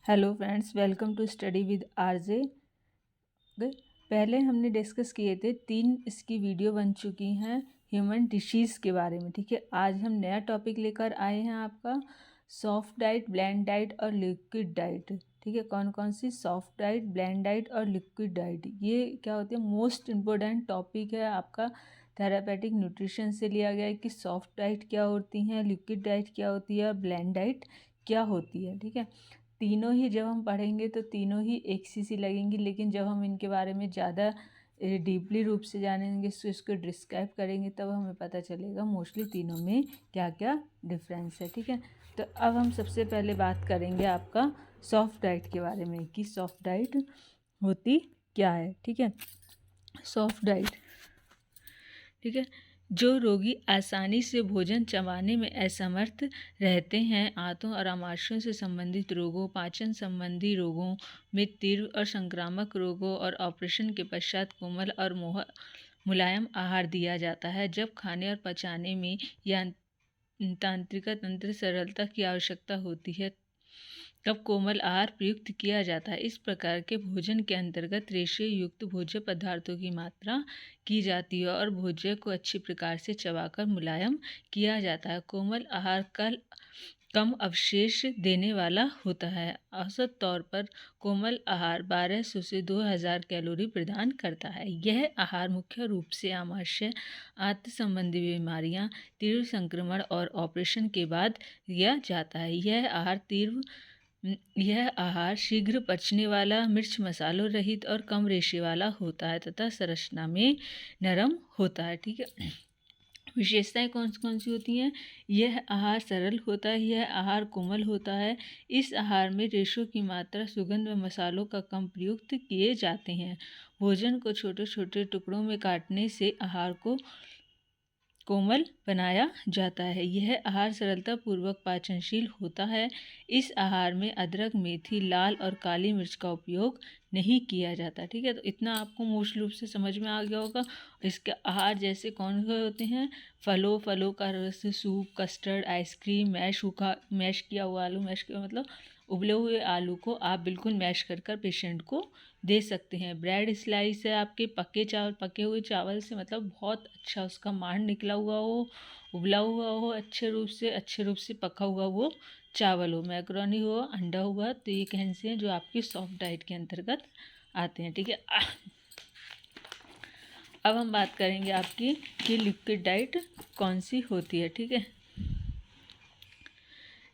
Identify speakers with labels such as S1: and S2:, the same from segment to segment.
S1: Hello friends, welcome to study with RJ. पहले हमने discuss किए थे 3 इसकी वीडियो बन चुकी हैं ह्यूमन डिशीज़ के बारे में। ठीक है, आज हम नया टॉपिक लेकर आए हैं आपका सॉफ्ट डाइट, ब्लेंड डाइट और लिक्विड डाइट। ठीक है, कौन कौन सी सॉफ्ट डाइट, ब्लेंड डाइट और लिक्विड डाइट, ये क्या होती है, मोस्ट इम्पोर्टेंट टॉपिक है आपका थेरापेटिक न्यूट्रिशन से लिया गया है कि सॉफ्ट डाइट क्या होती हैं, लिक्विड डाइट क्या होती है और ब्लेंड डाइट क्या होती है। ठीक है, तीनों ही जब हम पढ़ेंगे तो तीनों ही एक सी लगेंगी, लेकिन जब हम इनके बारे में ज़्यादा डीपली रूप से जानेंगे, इसको डिस्क्राइब करेंगे, तब हमें पता चलेगा मोस्टली तीनों में क्या क्या डिफरेंस है। ठीक है, तो अब हम सबसे पहले बात करेंगे आपका सॉफ्ट डाइट के बारे में कि सॉफ्ट डाइट होती क्या है। ठीक है, सॉफ्ट डाइट, ठीक है, जो रोगी आसानी से भोजन चबाने में असमर्थ रहते हैं, आंतों और आमाशयों से संबंधित रोगों, पाचन संबंधी रोगों में तीव्र और संक्रामक रोगों और ऑपरेशन के पश्चात कोमल और मुलायम आहार दिया जाता है। जब खाने और पचाने में या तंत्रिका तंत्र सरलता की आवश्यकता होती है, तब कोमल आहार प्रयुक्त किया जाता है। इस प्रकार के भोजन के अंतर्गत रेशे युक्त भोज्य पदार्थों की मात्रा की जाती है और भोज्य को अच्छी प्रकार से चबाकर मुलायम किया जाता है। कोमल आहार कम अवशेष देने वाला होता है। औसत तौर पर कोमल आहार 1200 से 2000 कैलोरी प्रदान करता है। यह आहार मुख्य रूप से आमाशय, आंत संबंधी बीमारियां, तीव्र संक्रमण और ऑपरेशन के बाद दिया जाता है। यह आहार शीघ्र पचने वाला, मिर्च मसालों रहित और कम रेशे वाला होता है तथा संरचना में नरम होता है। ठीक है, विशेषताएं कौन कौन सी होती हैं? यह आहार सरल होता है, यह आहार कोमल होता है, इस आहार में रेशों की मात्रा, सुगंध व मसालों का कम प्रयुक्त किए जाते हैं। भोजन को छोटे छोटे टुकड़ों में काटने से आहार को कोमल बनाया जाता है। यह आहार सरलता पूर्वक पाचनशील होता है। इस आहार में अदरक, मेथी, लाल और काली मिर्च का उपयोग नहीं किया जाता। ठीक है, तो इतना आपको मोस्ट रूप से समझ में आ गया होगा। इसके आहार जैसे कौन से होते हैं? फलों का रस, सूप, कस्टर्ड, आइसक्रीम, मैश किया हुआ आलू, मैश किया मतलब उबले हुए आलू को आप बिल्कुल मैश कर पेशेंट को दे सकते हैं। ब्रेड स्लाइस है आपके पके हुए चावल से, मतलब बहुत अच्छा उसका मांड निकला हुआ हो, उबला हुआ हो, अच्छे रूप से पका हुआ वो चावल हो, मैक्रोनी हो, अंडा हुआ, तो ये कौन से हैं जो आपकी सॉफ्ट डाइट के अंतर्गत आते हैं। ठीक है, अब हम बात करेंगे आपकी कि लिक्विड डाइट कौन सी होती है। ठीक है,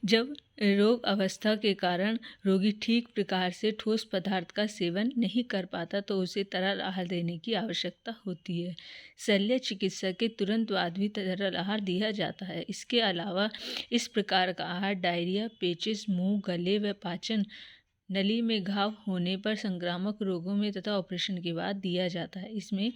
S1: जब रोग अवस्था के कारण रोगी ठीक प्रकार से ठोस पदार्थ का सेवन नहीं कर पाता तो उसे तरल आहार देने की आवश्यकता होती है। शल्य चिकित्सा के तुरंत बाद भी तरल आहार दिया जाता है। इसके अलावा इस प्रकार का आहार डायरिया, पेचिस, मुंह, गले व पाचन नली में घाव होने पर, संक्रामक रोगों में तथा ऑपरेशन के बाद दिया जाता है। इसमें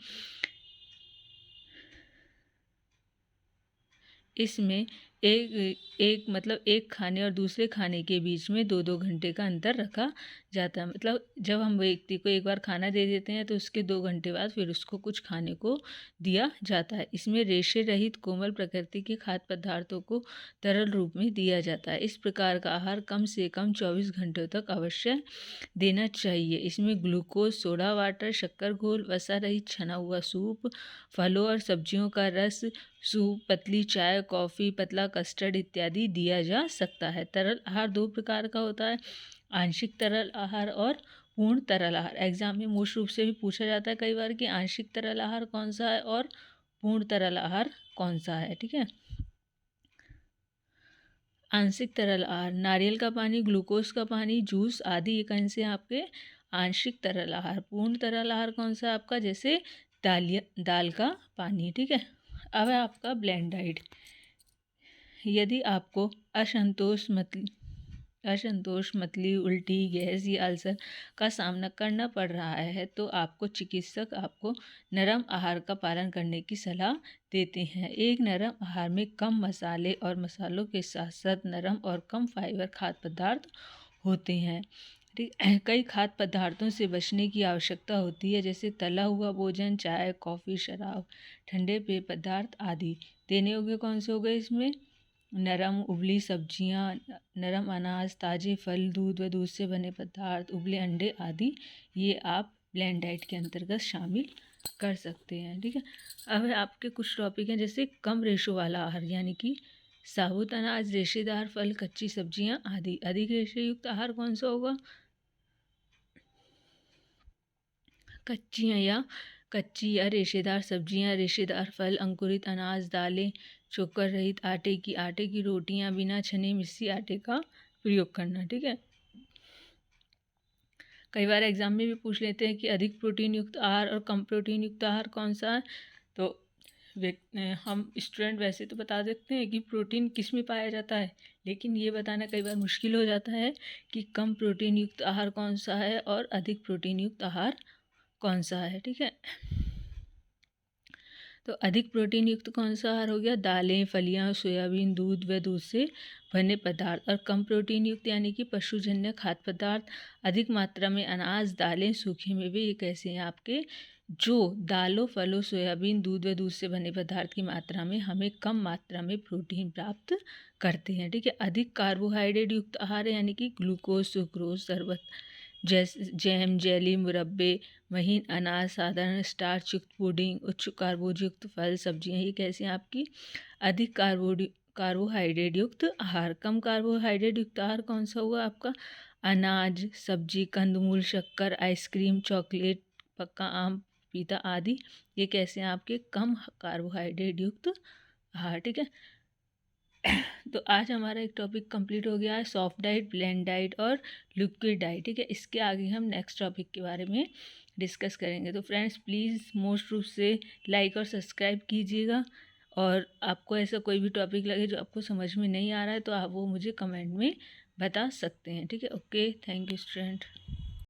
S1: एक खाने और दूसरे खाने के बीच में 2-2 घंटे का अंतर रखा जाता है। मतलब जब हम व्यक्ति को एक बार खाना दे देते हैं तो उसके 2 घंटे बाद फिर उसको कुछ खाने को दिया जाता है। इसमें रेशे रहित कोमल प्रकृति के खाद्य पदार्थों को तरल रूप में दिया जाता है। इस प्रकार का आहार कम से कम 24 घंटों तक अवश्य देना चाहिए। इसमें ग्लूकोज, सोडा वाटर, शक्कर घोल, वसा रहित छना हुआ सूप, फलों और सब्जियों का रस, सूप, पतली चाय, कॉफ़ी, पतला कस्टर्ड इत्यादि दिया जा सकता है। तरल आहार 2 प्रकार का होता है, आंशिक तरल आहार और पूर्ण तरल आहार। एग्जाम में मोस्ट रूप से भी पूछा जाता है कई बार कि आंशिक तरल आहार कौन सा है और पूर्ण तरल आहार कौन सा है। ठीक है, आंशिक तरल आहार नारियल का पानी, ग्लूकोज का पानी, जूस आदि ये कौन से आपके आंशिक तरल आहार। पूर्ण तरल आहार कौन सा आपका? जैसे दाल का पानी। ठीक है, अब है आपका ब्लेंड डाइट। यदि आपको असंतोष, मतली, उल्टी, गैस या अल्सर का सामना करना पड़ रहा है तो आपको चिकित्सक आपको नरम आहार का पालन करने की सलाह देते हैं। एक नरम आहार में कम मसाले और मसालों के साथ साथ नरम और कम फाइबर खाद्य पदार्थ होते हैं। कई खाद्य पदार्थों से बचने की आवश्यकता होती है, जैसे तला हुआ भोजन, चाय, कॉफ़ी, शराब, ठंडे पेय पदार्थ आदि। देने योग्य कौन से हो गए इसमें? नरम उबली सब्जियां, नरम अनाज, ताज़े फल, दूध व दूध से बने पदार्थ, उबले अंडे आदि, ये आप ब्लेंड डाइट के अंतर्गत शामिल कर सकते हैं। ठीक है, अब आपके कुछ टॉपिक हैं जैसे कम रेशो वाला आहार, यानी कि साबुत अनाज, रेशेदार फल, कच्ची सब्जियां आदि। अधिक रेशे युक्त आहार कौन सा होगा? कच्ची या रेशेदार सब्जियां, रेशेदार फल, अंकुरित अनाज, दालें, चोकर रहित आटे की रोटियां, बिना छने मिस्सी आटे का प्रयोग करना। ठीक है, कई बार एग्जाम में भी पूछ लेते हैं कि अधिक प्रोटीन युक्त आहार और कम प्रोटीन युक्त आहार कौन सा है। तो हम स्टूडेंट वैसे तो बता देते हैं कि प्रोटीन किस में पाया जाता है, लेकिन ये बताना कई बार मुश्किल हो जाता है कि कम प्रोटीन युक्त आहार कौन सा है और अधिक प्रोटीन युक्त आहार कौन सा है। ठीक है, तो अधिक प्रोटीन युक्त कौन सा आहार हो गया? दालें, फलियां, सोयाबीन, दूध व दूध से बने पदार्थ। और कम प्रोटीन युक्त यानी कि पशुजन्य खाद्य पदार्थ, अधिक मात्रा में अनाज, दालें, सूखे मेवे, ये कैसे हैं आपके? जो दालों, फलों, सोयाबीन, दूध व दूध से बने पदार्थ की मात्रा में हमें कम मात्रा में प्रोटीन प्राप्त करते हैं। ठीक है, अधिक कार्बोहाइड्रेट युक्त आहार यानी कि ग्लूकोज, सुक्रोज, शरबत, जैसे जैम, जेली, मुरब्बे, महीन अनाज, साधारण स्टार्च युक्त पुडिंग, उच्च कार्बोज युक्त फल, सब्जियां, ये कैसे हैं आपकी? अधिक कार्बोहाइड्रेट युक्त आहार। कम कार्बोहाइड्रेट युक्त आहार कौन सा हुआ आपका? अनाज, सब्जी, कंदमूल, शक्कर, आइसक्रीम, चॉकलेट, पक्का आम, पपीता आदि, ये कैसे हैं आपके? कम कार्बोहाइड्रेट युक्त आहार। ठीक है, तो आज हमारा एक टॉपिक कंप्लीट हो गया है, सॉफ्ट डाइट, ब्लेंड डाइट और लिक्विड डाइट। ठीक है, इसके आगे हम नेक्स्ट टॉपिक के बारे में डिस्कस करेंगे। तो फ्रेंड्स प्लीज़ मोस्ट रूप से लाइक और सब्सक्राइब कीजिएगा, और आपको ऐसा कोई भी टॉपिक लगे जो आपको समझ में नहीं आ रहा है तो आप वो मुझे कमेंट में बता सकते हैं। ठीक है, ओके, थैंक यू स्टूडेंट।